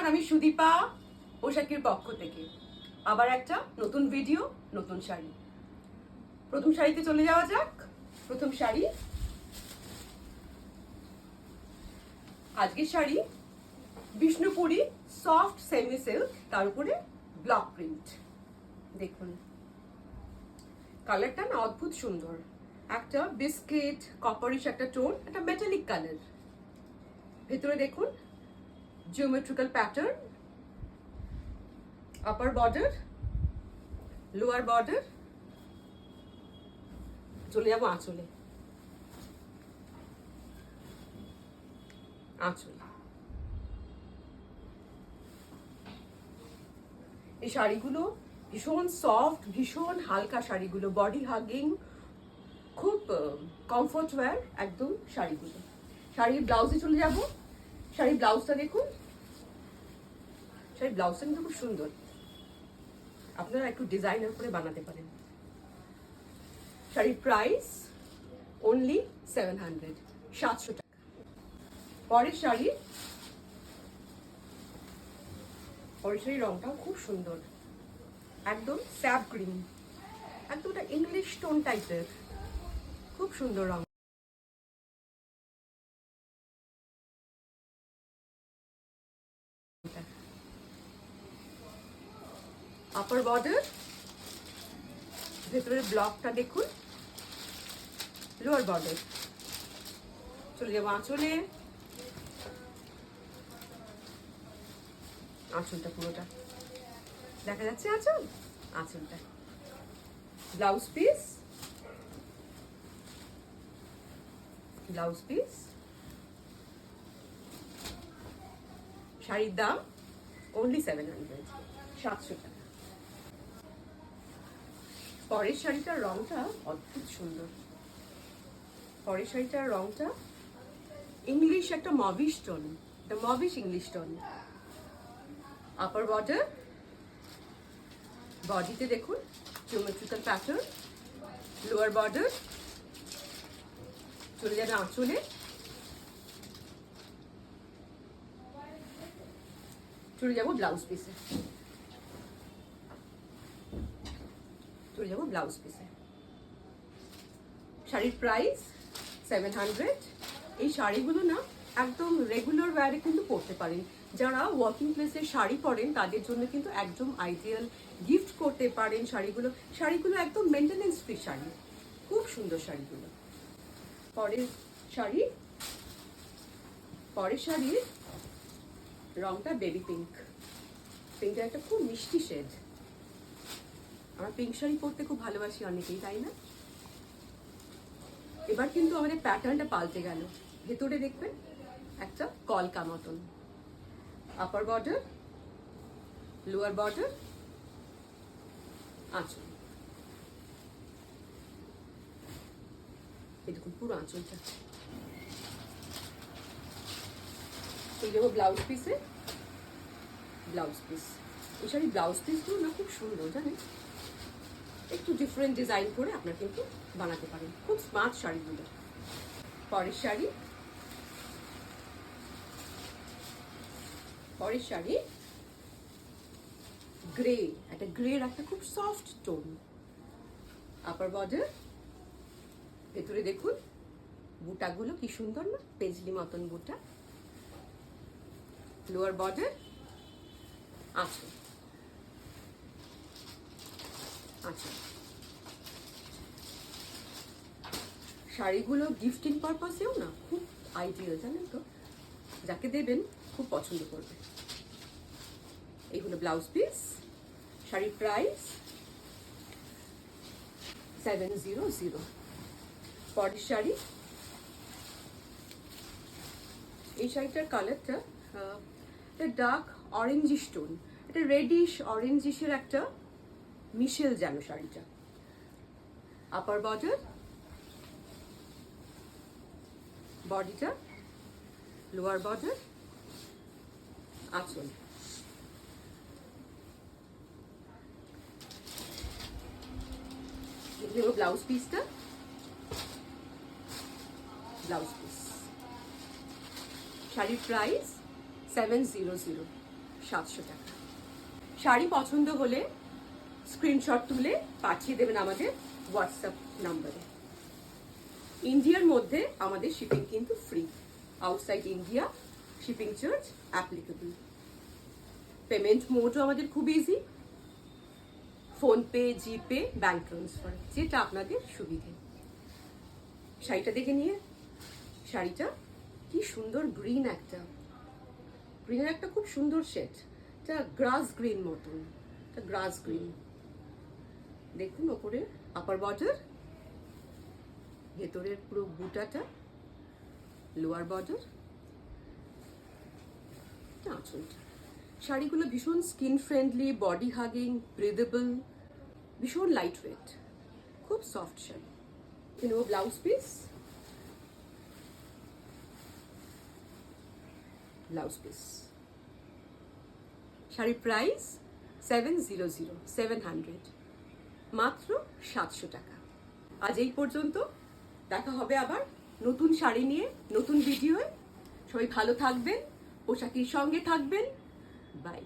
আমি সুদীপা পোশাকের পক্ষ থেকে আবার একটা নতুন ভিডিও, নতুন শাড়ি। প্রথম শাড়িতে চলে যাওয়া যাক। প্রথম শাড়ি, আজকের sari Bishnupuri soft semi silk, তার উপরে ব্লক প্রিন্ট। দেখুন কালারটা না অদ্ভুত সুন্দর, একটা বিস্কিট কপারিশ একটা টোন, একটা মেটালিক কালার। ভেতরে দেখুন geometrical pattern, upper border, lower border. চলে যাবো আঁচলে। আঁচল, এই শাড়িগুলো ভীষণ সফট, ভীষণ হালকা শাড়িগুলো, বডি হাগিং, খুব কমফোর্ট ওয়্যার একদম শাড়িগুলো। শাড়ির ব্লাউজে চলে যাব। শাড়ির ব্লাউজটা দেখুন, শাড়ির ব্লাউজটা কিন্তু খুব সুন্দর, আপনারা একটু ডিজাইনার করে বানাতে পারেন। শাড়ির প্রাইস অনলি 700, 700 টাকা। পরের শাড়ির রংটাও খুব সুন্দর, একদম স্যাপ গ্রিন, একদম একটা ইংলিশ টোন টাইপের, খুব সুন্দর রং। আপার বর্ডার, ভেতরের ব্লকটা দেখুন, লোয়ার বর্ডার। চলে যাবো আঁচলে। আঁচলটা পুরোটা দেখা যাচ্ছে, আঁচলটা। ব্লাউজ পিস, শাড়ির দাম অনলি 700, 700 টাকা। পরের শাড়িটার রংটা অদ্ভুত সুন্দর। পরের শাড়িটার রংটা ইংলিশ একটা মবিশ টোন, একটা মবিশ ইংলিশ টোন। আপার বর্ডার, বডিতে দেখুন জিওমেট্রিক্যাল প্যাটার্ন, লোয়ার বর্ডার। চলে যাবে আঁচলে। চলে যাবো ব্লাউজ পিসে। শাড়ির প্রাইস 700। এই শাড়িগুলো না একদম রেগুলার ওয়্যারে কিন্তু পরতে পারেন। যারা ওয়ার্কিং প্লেসে শাড়ি পরেন তাদের জন্য কিন্তু একদম আইডিয়াল, গিফট করতে পারেন শাড়িগুলো একদম মেনটেনেন্স ফ্রি শাড়ি, খুব সুন্দর শাড়িগুলো। পরের শাড়ির রংটা বেবি পিঙ্ক, পিঙ্কটা একটা খুব মিষ্টি শেড। আমরা পিঙ্ক শাড়ি পরতে খুব ভালোবাসি অনেকেই, তাই না? এবার কিন্তু আমাদের প্যাটার্নটা পাল্টে গেল। ভেতরে দেখবেন একটা কলকা মতন, আপার বর্ডার, লোয়ার বর্ডার, আঁচল। এই দেখুন পুরো আঁচলটা। চলে যাবো ব্লাউজ পিসে। এই শাড়ির ব্লাউজ পিসগুলো না খুব সুন্দর, জানেন? একটু ডিফারেন্ট ডিজাইন করে আপনারা কিন্তু বানাতে পারেন, খুব স্মার্ট শাড়িগুলো। পরের শাড়ি গ্রে, একটা গ্রের একটা খুব সফট টোন। আপার বর্ডার, ভেতরে দেখুন বুটাগুলো কি সুন্দর না, পেজলি মতন বুটা। লোয়ার বর্ডার, আঁচল। শাড়িগুলো গিফটিং পারপাসেও না খুব আইডিয়াল, জানেন তো? যাকে দেবেন খুব পছন্দ করবে। এই হলো ব্লাউজ পিস। শাড়ির প্রাইস 700। পরের শাড়ি, এই শাড়িটার কালারটা ডার্ক অরেঞ্জিশ টোন, এটা রেডিশ অরেঞ্জিশের একটা মিশেল যেন শাড়িটা। আপার বর্ডার, বডিটা, লোয়ার বর্ডার, আঁচল। ব্লাউজ পিসটা, শাড়ির প্রাইস 700। 700 টাকা। শাড়ি পছন্দ হলে স্ক্রিনশট তুলে পাঠিয়ে দেবেন আমাদের হোয়াটসঅ্যাপ নাম্বারে। ইন্ডিয়ার মধ্যে আমাদের শিপিং কিন্তু free, outside India shipping charge applicable. Payment মোডও আমাদের খুব easy, PhonePe, GPay, bank transfer, যেটা আপনাদের সুবিধে। শাড়িটা দেখে নিয়ে, শাড়িটা কি সুন্দর গ্রিন, গ্রিনের একটা খুব সুন্দর শেড, এটা গ্রাস গ্রিন মতন, এটা গ্রাস গ্রিন। দেখুন ওপরে আপার বর্ডার, ভেতরের পুরো বুটাটা, লোয়ার বর্ডার, আঁচলটা। শাড়িগুলো ভীষণ skin friendly, body hugging, breathable, ভীষণ লাইট ওয়েট, খুব সফট শাড়ি। নেব ব্লাউজ পিস, শাড়ির প্রাইস 700, মাত্র 700 টাকা। আজ এই পর্যন্ত, দেখা হবে আবার নতুন শাড়ি নিয়ে নতুন ভিডিওয়। সবাই ভালো থাকবেন, পোশাকের সঙ্গে থাকবেন। বাই।